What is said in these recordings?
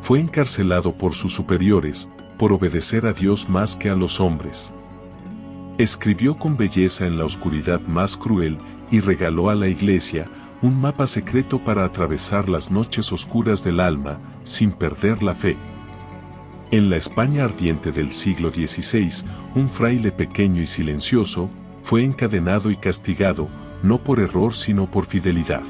Fue encarcelado por sus superiores, por obedecer a Dios más que a los hombres. Escribió con belleza en la oscuridad más cruel y regaló a la Iglesia un mapa secreto para atravesar las noches oscuras del alma, sin perder la fe. En la España ardiente del siglo XVI, un fraile pequeño y silencioso, fue encadenado y castigado, no por error sino por fidelidad.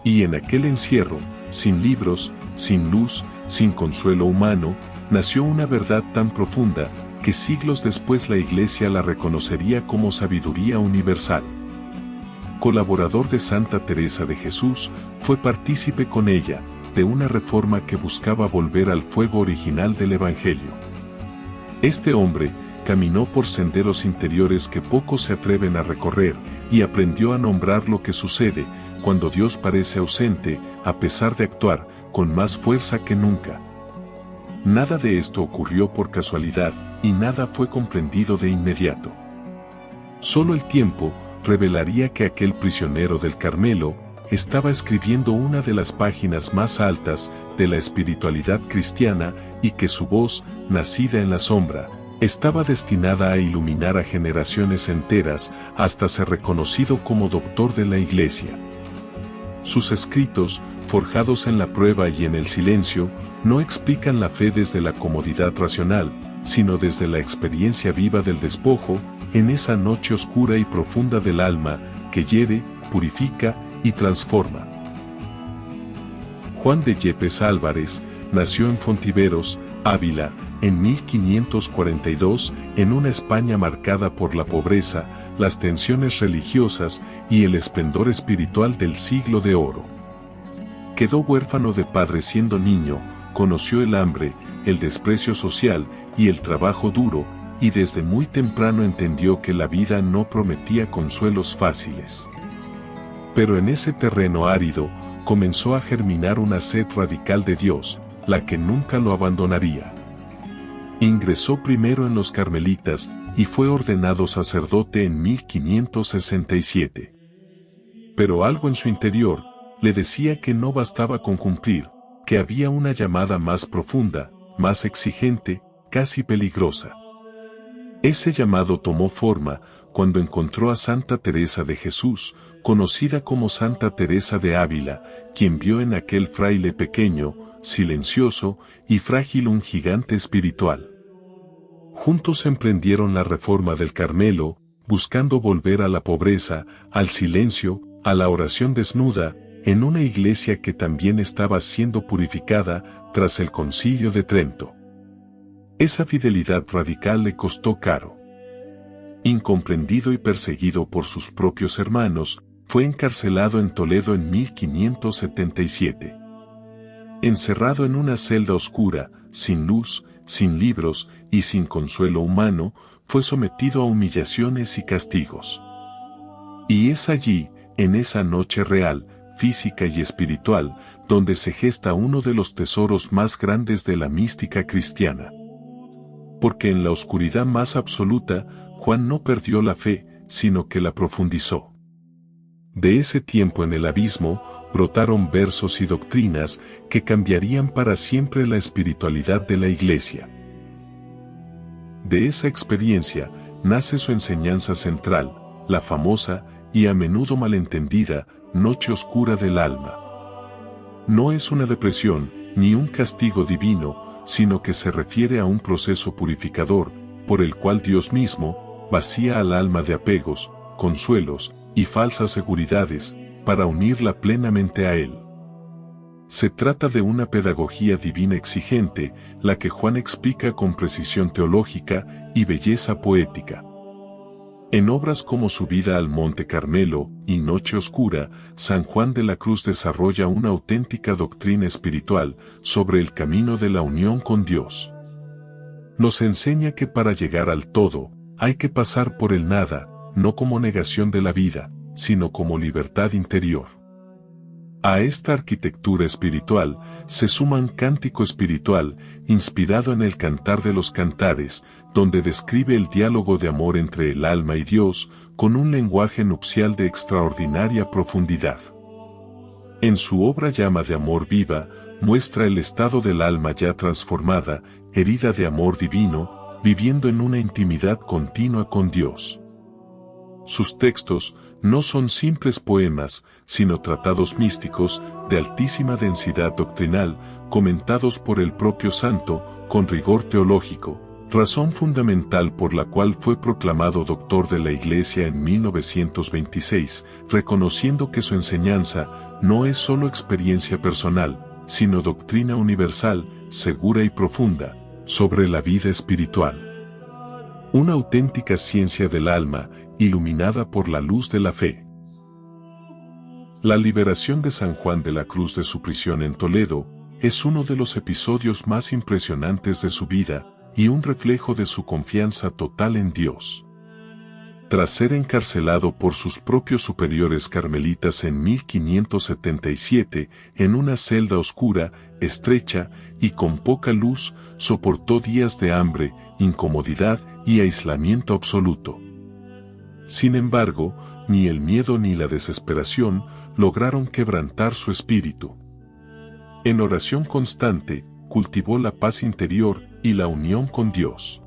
Y en aquel encierro, sin libros, sin luz, sin consuelo humano, nació una verdad tan profunda, que siglos después la Iglesia la reconocería como sabiduría universal. Colaborador de Santa Teresa de Jesús, fue partícipe con ella, de una reforma que buscaba volver al fuego original del Evangelio. Este hombre, caminó por senderos interiores que pocos se atreven a recorrer, y aprendió a nombrar lo que sucede, cuando Dios parece ausente, a pesar de actuar, con más fuerza que nunca. Nada de esto ocurrió por casualidad, y nada fue comprendido de inmediato. Solo el tiempo revelaría que aquel prisionero del Carmelo estaba escribiendo una de las páginas más altas de la espiritualidad cristiana y que su voz, nacida en la sombra, estaba destinada a iluminar a generaciones enteras hasta ser reconocido como doctor de la Iglesia. Sus escritos, forjados en la prueba y en el silencio, no explican la fe desde la comodidad racional, sino desde la experiencia viva del despojo, en esa noche oscura y profunda del alma, que hiere, purifica y transforma. Juan de Yepes Álvarez nació en Fontiveros, Ávila, en 1542, en una España marcada por la pobreza, las tensiones religiosas y el esplendor espiritual del siglo de oro. Quedó huérfano de padre siendo niño, conoció el hambre, el desprecio social y el trabajo duro, y desde muy temprano entendió que la vida no prometía consuelos fáciles. Pero en ese terreno árido, comenzó a germinar una sed radical de Dios, la que nunca lo abandonaría. Ingresó primero en los Carmelitas, y fue ordenado sacerdote en 1567. Pero algo en su interior, le decía que no bastaba con cumplir, que había una llamada más profunda, más exigente, casi peligrosa. Ese llamado tomó forma cuando encontró a Santa Teresa de Jesús, conocida como Santa Teresa de Ávila, quien vio en aquel fraile pequeño, silencioso y frágil un gigante espiritual. Juntos emprendieron la reforma del Carmelo, buscando volver a la pobreza, al silencio, a la oración desnuda, en una iglesia que también estaba siendo purificada tras el Concilio de Trento. Esa fidelidad radical le costó caro. Incomprendido y perseguido por sus propios hermanos, fue encarcelado en Toledo en 1577. Encerrado en una celda oscura, sin luz, sin libros y sin consuelo humano, fue sometido a humillaciones y castigos. Y es allí, en esa noche real, física y espiritual, donde se gesta uno de los tesoros más grandes de la mística cristiana. Porque en la oscuridad más absoluta, Juan no perdió la fe, sino que la profundizó. De ese tiempo en el abismo, brotaron versos y doctrinas que cambiarían para siempre la espiritualidad de la Iglesia. De esa experiencia, nace su enseñanza central, la famosa, y a menudo malentendida, noche oscura del alma. No es una depresión, ni un castigo divino, sino que se refiere a un proceso purificador, por el cual Dios mismo, vacía al alma de apegos, consuelos, y falsas seguridades, para unirla plenamente a Él. Se trata de una pedagogía divina exigente, la que Juan explica con precisión teológica y belleza poética. En obras como Subida al Monte Carmelo y Noche Oscura, San Juan de la Cruz desarrolla una auténtica doctrina espiritual sobre el camino de la unión con Dios. Nos enseña que para llegar al todo, hay que pasar por el nada, no como negación de la vida, sino como libertad interior. A esta arquitectura espiritual se suma un cántico espiritual inspirado en el Cantar de los Cantares, donde describe el diálogo de amor entre el alma y Dios, con un lenguaje nupcial de extraordinaria profundidad. En su obra Llama de Amor Viva, muestra el estado del alma ya transformada, herida de amor divino, viviendo en una intimidad continua con Dios. Sus textos no son simples poemas, sino tratados místicos, de altísima densidad doctrinal, comentados por el propio santo, con rigor teológico, razón fundamental por la cual fue proclamado doctor de la Iglesia en 1926, reconociendo que su enseñanza no es solo experiencia personal, sino doctrina universal, segura y profunda, sobre la vida espiritual. Una auténtica ciencia del alma, iluminada por la luz de la fe. La liberación de San Juan de la Cruz de su prisión en Toledo es uno de los episodios más impresionantes de su vida y un reflejo de su confianza total en Dios. Tras ser encarcelado por sus propios superiores carmelitas en 1577, en una celda oscura, estrecha y con poca luz, soportó días de hambre, incomodidad y aislamiento absoluto. Sin embargo, ni el miedo ni la desesperación lograron quebrantar su espíritu. En oración constante, cultivó la paz interior y la unión con Dios.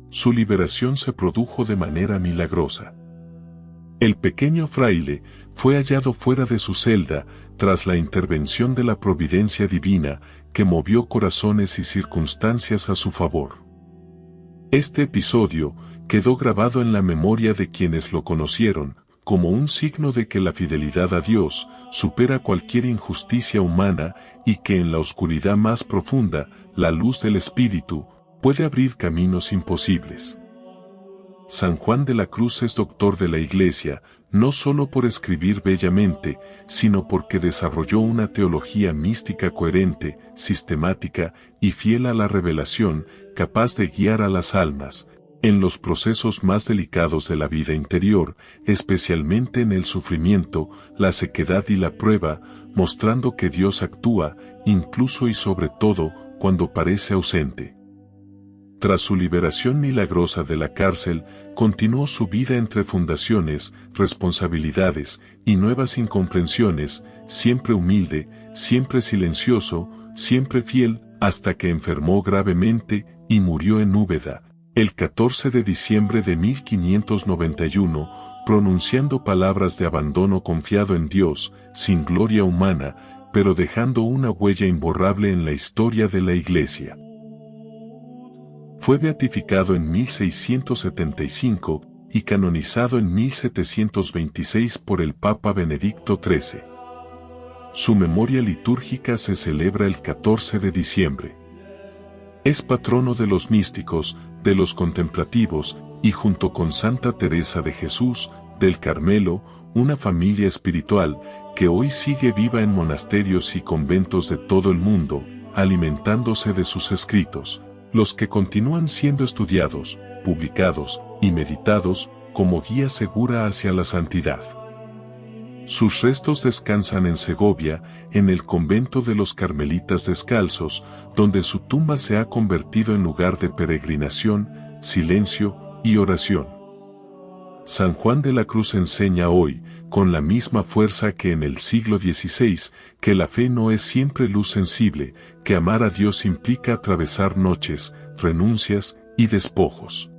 Su liberación se produjo de manera milagrosa. El pequeño fraile fue hallado fuera de su celda tras la intervención de la providencia divina que movió corazones y circunstancias a su favor. Este episodio quedó grabado en la memoria de quienes lo conocieron, como un signo de que la fidelidad a Dios supera cualquier injusticia humana y que en la oscuridad más profunda, la luz del Espíritu puede abrir caminos imposibles. San Juan de la Cruz es doctor de la Iglesia, no solo por escribir bellamente, sino porque desarrolló una teología mística coherente, sistemática y fiel a la revelación, capaz de guiar a las almas en los procesos más delicados de la vida interior, especialmente en el sufrimiento, la sequedad y la prueba, mostrando que Dios actúa, incluso y sobre todo, cuando parece ausente. Tras su liberación milagrosa de la cárcel, continuó su vida entre fundaciones, responsabilidades y nuevas incomprensiones, siempre humilde, siempre silencioso, siempre fiel, hasta que enfermó gravemente y murió en Úbeda, el 14 de diciembre de 1591, pronunciando palabras de abandono confiado en Dios, sin gloria humana, pero dejando una huella imborrable en la historia de la Iglesia. Fue beatificado en 1675 y canonizado en 1726 por el Papa Benedicto XIII. Su memoria litúrgica se celebra el 14 de diciembre. Es patrono de los místicos, de los contemplativos, y junto con Santa Teresa de Jesús, del Carmelo, una familia espiritual que hoy sigue viva en monasterios y conventos de todo el mundo, alimentándose de sus escritos, los que continúan siendo estudiados, publicados y meditados como guía segura hacia la santidad. Sus restos descansan en Segovia, en el convento de los Carmelitas Descalzos, donde su tumba se ha convertido en lugar de peregrinación, silencio y oración. San Juan de la Cruz enseña hoy, con la misma fuerza que en el siglo XVI, que la fe no es siempre luz sensible, que amar a Dios implica atravesar noches, renuncias y despojos.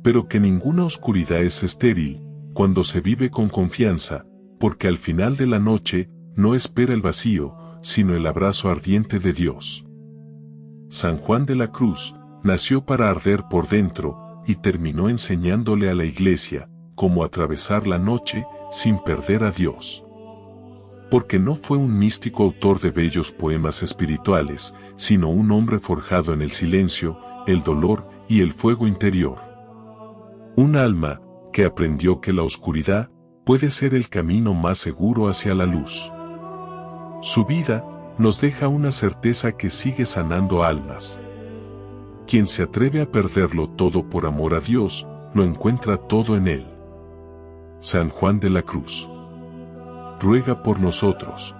Pero que ninguna oscuridad es estéril, cuando se vive con confianza, porque al final de la noche, no espera el vacío, sino el abrazo ardiente de Dios. San Juan de la Cruz nació para arder por dentro, y terminó enseñándole a la Iglesia cómo atravesar la noche sin perder a Dios. Porque no fue un místico autor de bellos poemas espirituales, sino un hombre forjado en el silencio, el dolor y el fuego interior. Un alma que aprendió que la oscuridad puede ser el camino más seguro hacia la luz. Su vida nos deja una certeza que sigue sanando almas. Quien se atreve a perderlo todo por amor a Dios, lo encuentra todo en Él. San Juan de la Cruz. Ruega por nosotros.